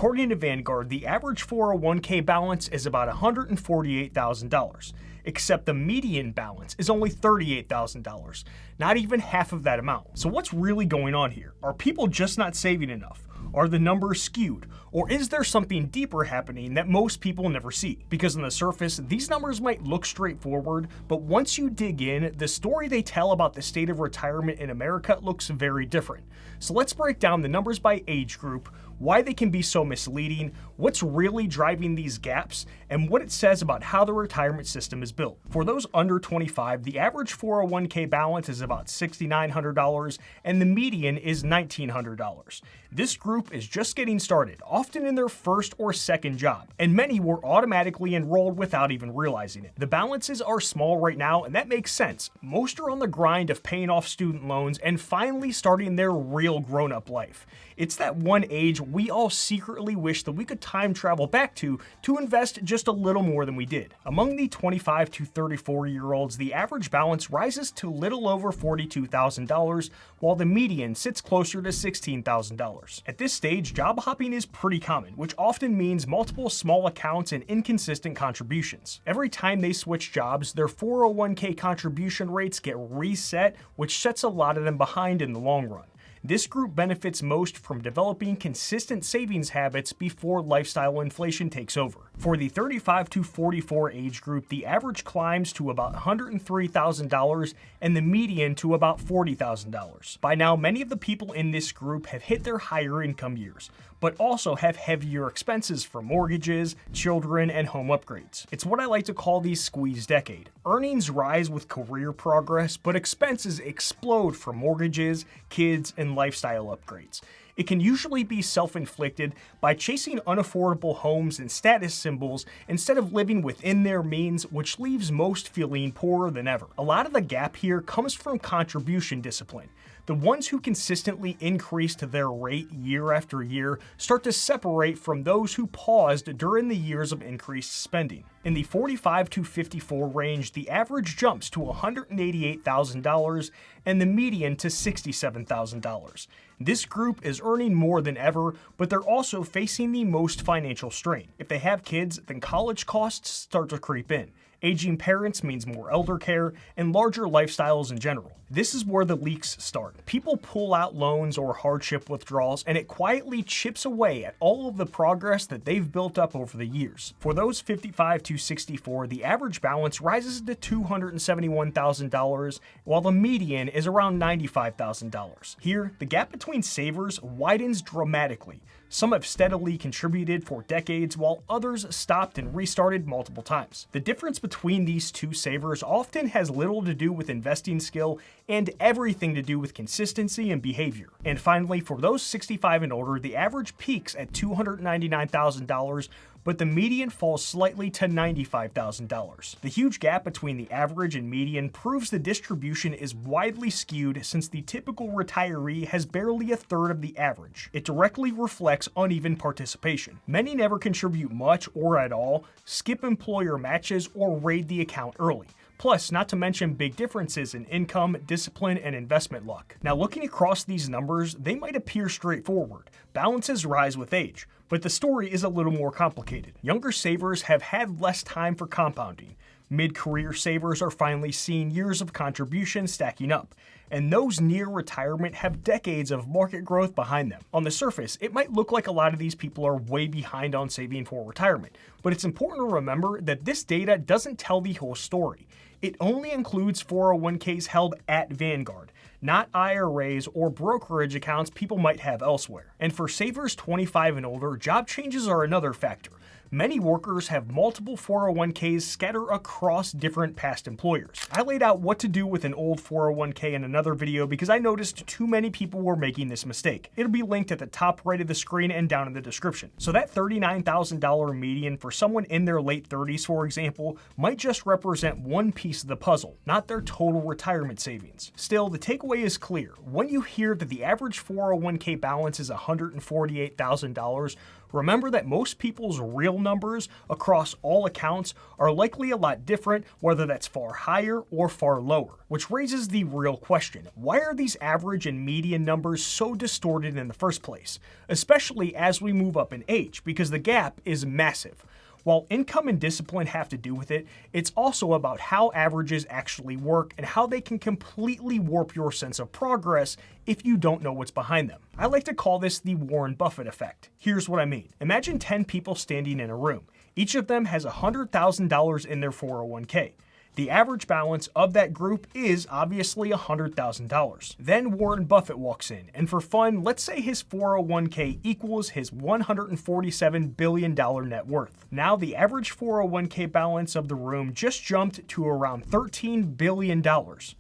According to Vanguard, the average 401k balance is about $148,000, except the median balance is only $38,000, not even half of that amount. So what's really going on here? Are people just not saving enough? Are the numbers skewed? Or is there something deeper happening that most people never see? Because on the surface, these numbers might look straightforward, but once you dig in, the story they tell about the state of retirement in America looks very different. So let's break down the numbers by age group, why they can be so misleading, what's really driving these gaps, and what it says about how the retirement system is built. For those under 25, the average 401k balance is about $6,900 and the median is $1,900. This group is just getting started, often in their first or second job, and many were automatically enrolled without even realizing it. The balances are small right now, and that makes sense. Most are on the grind of paying off student loans and finally starting their real grown-up life. It's that one age we all secretly wish that we could time travel back to invest just a little more than we did. Among the 25 to 34-year-olds, the average balance rises to little over $42,000, while the median sits closer to $16,000. At this stage, job hopping is pretty common, which often means multiple small accounts and inconsistent contributions. Every time they switch jobs, their 401k contribution rates get reset, which sets a lot of them behind in the long run. This group benefits most from developing consistent savings habits before lifestyle inflation takes over. For the 35 to 44 age group, the average climbs to about $103,000 and the median to about $40,000. By now, many of the people in this group have hit their higher income years, but also have heavier expenses for mortgages, children, and home upgrades. It's what I like to call the squeeze decade. Earnings rise with career progress, but expenses explode for mortgages, kids, and lifestyle upgrades. It can usually be self-inflicted by chasing unaffordable homes and status symbols instead of living within their means, which leaves most feeling poorer than ever. A lot of the gap here comes from contribution discipline. The ones who consistently increased their rate year after year start to separate from those who paused during the years of increased spending. In the 45 to 54 range, the average jumps to $188,000 and the median to $67,000. This group is earning more than ever, but they're also facing the most financial strain. If they have kids, then college costs start to creep in. Aging parents means more elder care and larger lifestyles in general. This is where the leaks start. People pull out loans or hardship withdrawals, and it quietly chips away at all of the progress that they've built up over the years. For those 55 to 64, the average balance rises to $271,000, while the median is around $95,000. Here, the gap between savers widens dramatically. Some have steadily contributed for decades, while others stopped and restarted multiple times. The difference between these two savers often has little to do with investing skill and everything to do with consistency and behavior. And finally, for those 65 and older, the average peaks at $299,000, but the median falls slightly to $95,000. The huge gap between the average and median proves the distribution is widely skewed, since the typical retiree has barely a third of the average. It directly reflects uneven participation. Many never contribute much or at all, skip employer matches, or raid the account early. Plus, not to mention big differences in income, discipline, and investment luck. Now, looking across these numbers, they might appear straightforward. Balances rise with age, but the story is a little more complicated. Younger savers have had less time for compounding. Mid-career savers are finally seeing years of contribution stacking up, and those near retirement have decades of market growth behind them. On the surface, it might look like a lot of these people are way behind on saving for retirement, but it's important to remember that this data doesn't tell the whole story. It only includes 401ks held at Vanguard, not IRAs or brokerage accounts people might have elsewhere. And for savers 25 and older, job changes are another factor. Many workers have multiple 401ks scattered across different past employers. I laid out what to do with an old 401k in another video because I noticed too many people were making this mistake. It'll be linked at the top right of the screen and down in the description. So that $39,000 median for someone in their late 30s, for example, might just represent one piece of the puzzle, not their total retirement savings. Still, the takeaway is clear. When you hear that the average 401k balance is $148,000, Remember that most people's real numbers across all accounts are likely a lot different, whether that's far higher or far lower. Which raises the real question, why are these average and median numbers so distorted in the first place? Especially as we move up in age, because the gap is massive. While income and discipline have to do with it, it's also about how averages actually work and how they can completely warp your sense of progress if you don't know what's behind them. I like to call this the Warren Buffett effect. Here's what I mean. Imagine 10 people standing in a room. Each of them has $100,000 in their 401k. The average balance of that group is obviously $100,000. Then Warren Buffett walks in, and for fun, let's say his 401k equals his $147 billion net worth. Now the average 401k balance of the room just jumped to around $13 billion.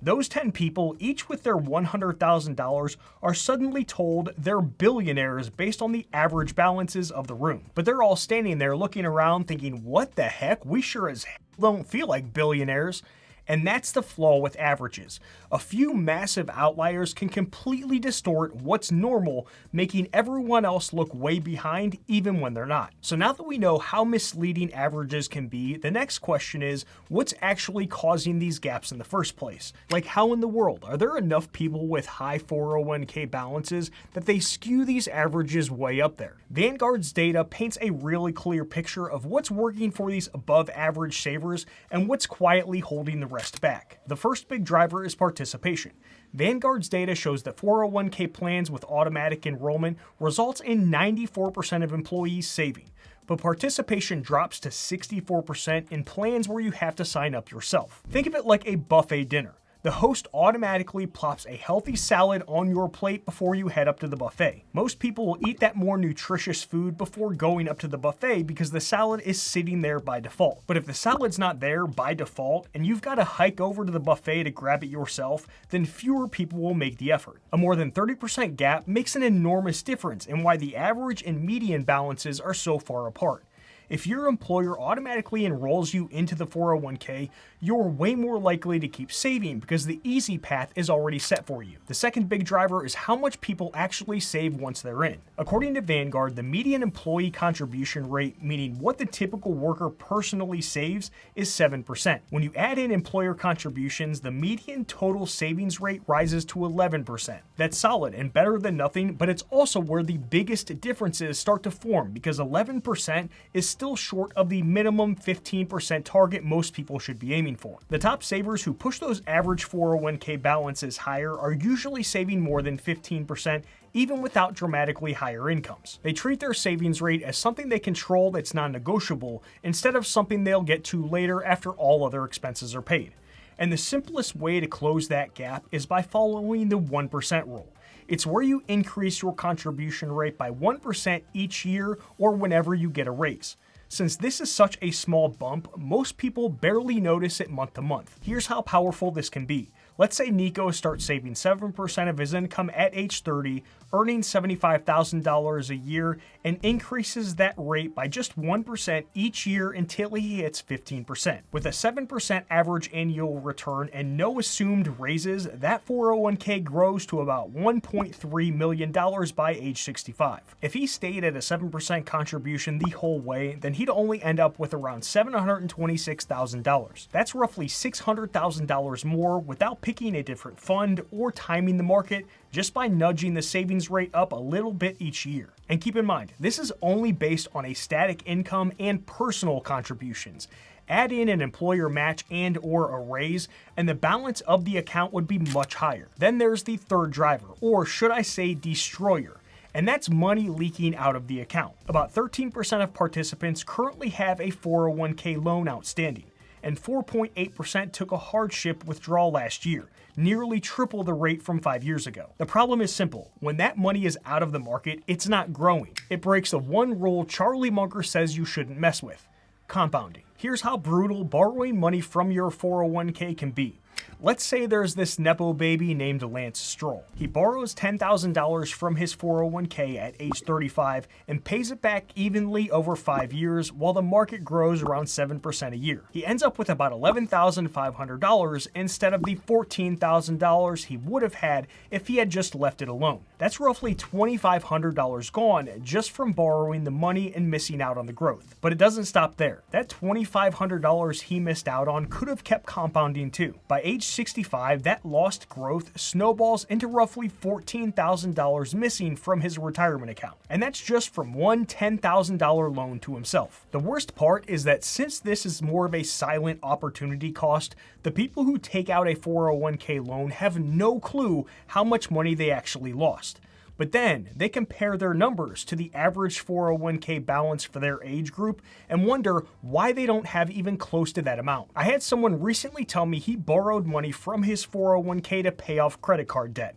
Those 10 people, each with their $100,000, are suddenly told they're billionaires based on the average balances of the room. But they're all standing there looking around thinking, what the heck? We sure as hell don't feel like billionaires. And that's the flaw with averages. A few massive outliers can completely distort what's normal, making everyone else look way behind even when they're not. So now that we know how misleading averages can be, the next question is, what's actually causing these gaps in the first place? Like, how in the world are there enough people with high 401k balances that they skew these averages way up there? Vanguard's data paints a really clear picture of what's working for these above average savers and what's quietly holding the rest back. The first big driver is participation. Vanguard's data shows that 401k plans with automatic enrollment results in 94% of employees saving, but participation drops to 64% in plans where you have to sign up yourself. Think of it like a buffet dinner. The host automatically plops a healthy salad on your plate before you head up to the buffet. Most people will eat that more nutritious food before going up to the buffet because the salad is sitting there by default. But if the salad's not there by default and you've got to hike over to the buffet to grab it yourself, then fewer people will make the effort. A more than 30% gap makes an enormous difference in why the average and median balances are so far apart. If your employer automatically enrolls you into the 401k, you're way more likely to keep saving because the easy path is already set for you. The second big driver is how much people actually save once they're in. According to Vanguard, the median employee contribution rate, meaning what the typical worker personally saves, is 7%. When you add in employer contributions, the median total savings rate rises to 11%. That's solid and better than nothing, but it's also where the biggest differences start to form because 11% is still short of the minimum 15% target most people should be aiming for. The top savers who push those average 401k balances higher are usually saving more than 15% even without dramatically higher incomes. They treat their savings rate as something they control that's non-negotiable instead of something they'll get to later after all other expenses are paid. And the simplest way to close that gap is by following the 1% rule. It's where you increase your contribution rate by 1% each year or whenever you get a raise. Since this is such a small bump, most people barely notice it month to month. Here's how powerful this can be. Let's say Nico starts saving 7% of his income at age 30, earning $75,000 a year, and increases that rate by just 1% each year until he hits 15%. With a 7% average annual return and no assumed raises, that 401k grows to about $1.3 million by age 65. If he stayed at a 7% contribution the whole way, then he'd only end up with around $726,000. That's roughly $600,000 more without picking a different fund or timing the market, just by nudging the savings rate up a little bit each year. And keep in mind, this is only based on a static income and personal contributions. Add in an employer match and or a raise, and the balance of the account would be much higher. Then there's the third driver, or should I say destroyer, and that's money leaking out of the account. About 13% of participants currently have a 401k loan outstanding, and 4.8% took a hardship withdrawal last year, nearly triple the rate from 5 years ago. The problem is simple. When that money is out of the market, it's not growing. It breaks the one rule Charlie Munger says you shouldn't mess with: compounding. Here's how brutal borrowing money from your 401k can be. Let's say there's this Nepo baby named Lance Stroll. He borrows $10,000 from his 401k at age 35 and pays it back evenly over 5 years while the market grows around 7% a year. He ends up with about $11,500 instead of the $14,000 he would have had if he had just left it alone. That's roughly $2,500 gone just from borrowing the money and missing out on the growth. But it doesn't stop there. That $2,500 he missed out on could have kept compounding too. By age 65, that lost growth snowballs into roughly $14,000 missing from his retirement account. And that's just from one $10,000 loan to himself. The worst part is that since this is more of a silent opportunity cost, the people who take out a 401k loan have no clue how much money they actually lost. But then they compare their numbers to the average 401k balance for their age group and wonder why they don't have even close to that amount. I had someone recently tell me he borrowed money from his 401k to pay off credit card debt.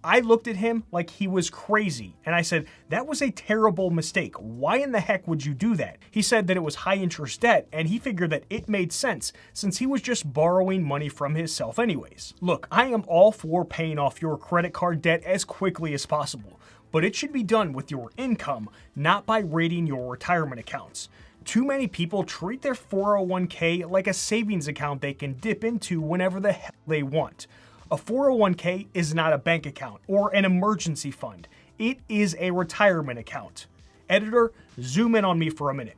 I looked at him like he was crazy, and I said, that was a terrible mistake. Why in the heck would you do that? He said that it was high interest debt, and he figured that it made sense since he was just borrowing money from himself anyways. Look, I am all for paying off your credit card debt as quickly as possible, but it should be done with your income, not by raiding your retirement accounts. Too many people treat their 401k like a savings account they can dip into whenever the hell they want. A 401k is not a bank account or an emergency fund. It is a retirement account. Editor, zoom in on me for a minute.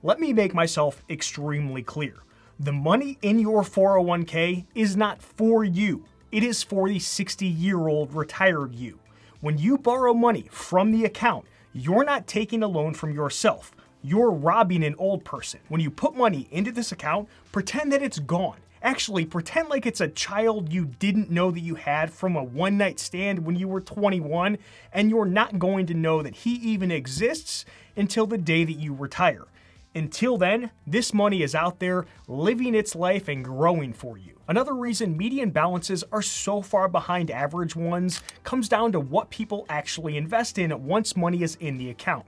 Let me make myself extremely clear. The money in your 401k is not for you. It is for the 60-year-old retired you. When you borrow money from the account, you're not taking a loan from yourself. You're robbing an old person. When you put money into this account, pretend that it's gone. Actually, pretend like it's a child you didn't know that you had from a one-night stand when you were 21, and you're not going to know that he even exists until the day that you retire. Until then, this money is out there living its life and growing for you. Another reason median balances are so far behind average ones comes down to what people actually invest in once money is in the account.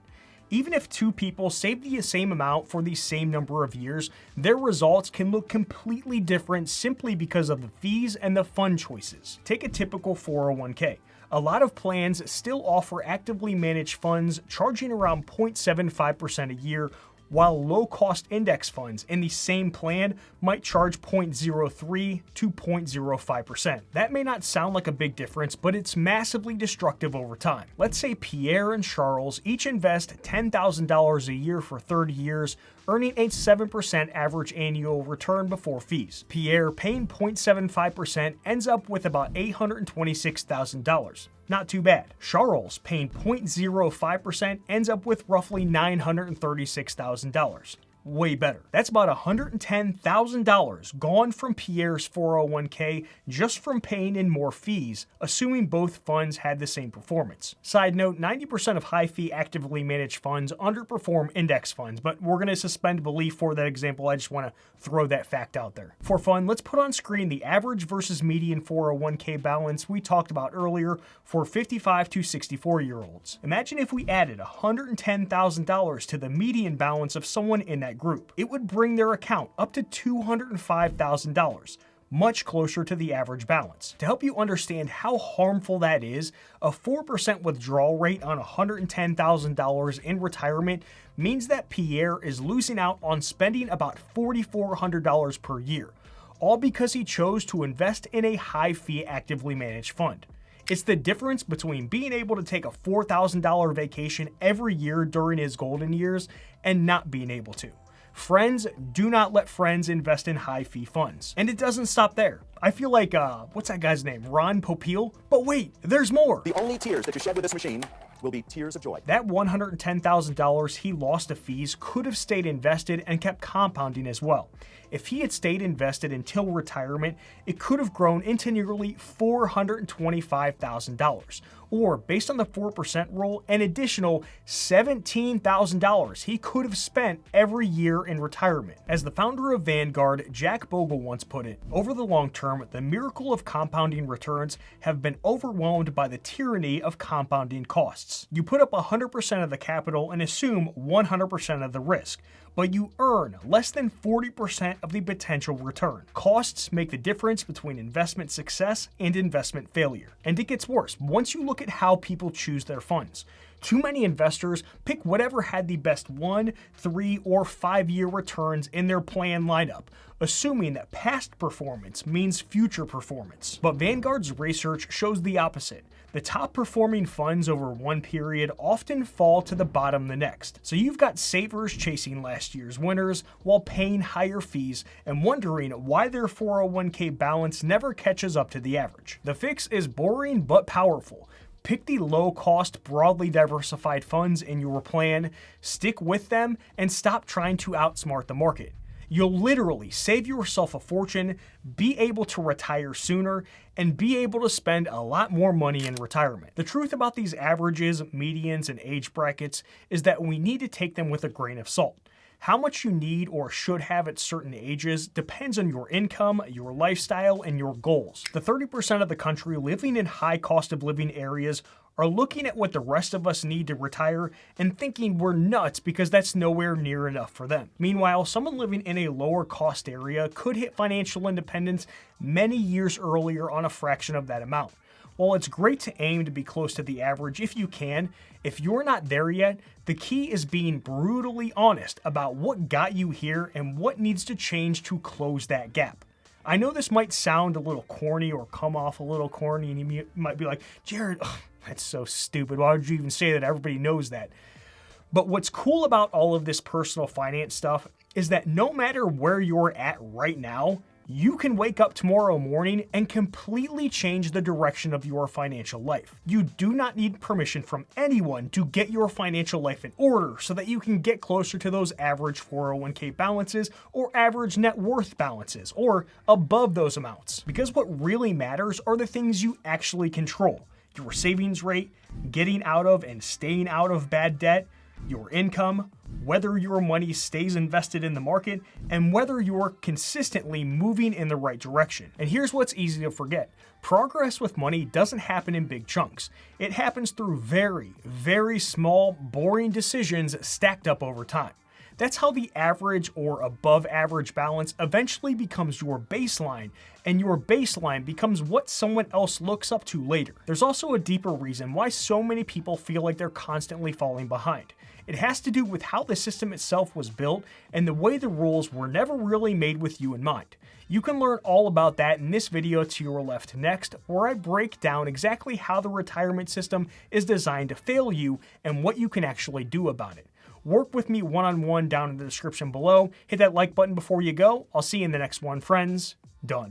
Even if two people save the same amount for the same number of years, their results can look completely different simply because of the fees and the fund choices. Take a typical 401k. A lot of plans still offer actively managed funds charging around 0.75% a year, while low-cost index funds in the same plan might charge 0.03 to 0.05%. That may not sound like a big difference, but it's massively destructive over time. Let's say Pierre and Charles each invest $10,000 a year for 30 years, earning a 7% average annual return before fees. Pierre, paying 0.75%, ends up with about $826,000. Not too bad. Charles, paying 0.05%, ends up with roughly $936,000. Way better. That's about $110,000 gone from Pierre's 401k just from paying in more fees, assuming both funds had the same performance. Side note, 90% of high-fee actively managed funds underperform index funds, but we're going to suspend belief for that example. I just want to throw that fact out there. For fun, let's put on screen the average versus median 401k balance we talked about earlier for 55 to 64-year-olds. Imagine if we added $110,000 to the median balance of someone in that group. It would bring their account up to $205,000, much closer to the average balance. To help you understand how harmful that is, a 4% withdrawal rate on $110,000 in retirement means that Pierre is losing out on spending about $4,400 per year, all because he chose to invest in a high-fee actively managed fund. It's the difference between being able to take a $4,000 vacation every year during his golden years and not being able to. Friends, do not let friends invest in high-fee funds. And it doesn't stop there. I feel like, what's that guy's name? Ron Popeil? But wait, there's more! The only tears that you shed with this machine will be tears of joy. That $110,000 he lost to fees could have stayed invested and kept compounding as well. If he had stayed invested until retirement, it could have grown into nearly $425,000, or based on the 4% rule, an additional $17,000 he could have spent every year in retirement. As the founder of Vanguard, Jack Bogle, once put it, over the long term, the miracle of compounding returns have been overwhelmed by the tyranny of compounding costs. You put up 100% of the capital and assume 100% of the risk, but you earn less than 40% of the potential return. Costs make the difference between investment success and investment failure. And it gets worse once you look at how people choose their funds. Too many investors pick whatever had the best 1, 3, or 5-year returns in their plan lineup, assuming that past performance means future performance. But Vanguard's research shows the opposite. The top performing funds over one period often fall to the bottom the next. So you've got savers chasing last year's winners while paying higher fees and wondering why their 401k balance never catches up to the average. The fix is boring but powerful. Pick the low-cost, broadly diversified funds in your plan, stick with them, and stop trying to outsmart the market. You'll literally save yourself a fortune, be able to retire sooner, and be able to spend a lot more money in retirement. The truth about these averages, medians, and age brackets is that we need to take them with a grain of salt. How much you need or should have at certain ages depends on your income, your lifestyle, and your goals. The 30% of the country living in high cost of living areas are looking at what the rest of us need to retire and thinking we're nuts because that's nowhere near enough for them. Meanwhile, someone living in a lower cost area could hit financial independence many years earlier on a fraction of that amount. While it's great to aim to be close to the average if you can, if you're not there yet, the key is being brutally honest about what got you here and what needs to change to close that gap. I know this might sound a little corny or come off a little corny, and you might be like, Jarrad, that's so stupid. Why would you even say that? Everybody knows that. But what's cool about all of this personal finance stuff is that no matter where you're at right now, you can wake up tomorrow morning and completely change the direction of your financial life. You do not need permission from anyone to get your financial life in order so that you can get closer to those average 401k balances or average net worth balances or above those amounts. Because what really matters are the things you actually control. Your savings rate, getting out of and staying out of bad debt, your income, whether your money stays invested in the market, and whether you're consistently moving in the right direction. And here's what's easy to forget. Progress with money doesn't happen in big chunks. It happens through very, very small, boring decisions stacked up over time. That's how the average or above average balance eventually becomes your baseline, and your baseline becomes what someone else looks up to later. There's also a deeper reason why so many people feel like they're constantly falling behind. It has to do with how the system itself was built and the way the rules were never really made with you in mind. You can learn all about that in this video to your left next, where I break down exactly how the retirement system is designed to fail you and what you can actually do about it. Work with me one-on-one down in the description below. Hit that like button before you go. I'll see you in the next one, friends. Done.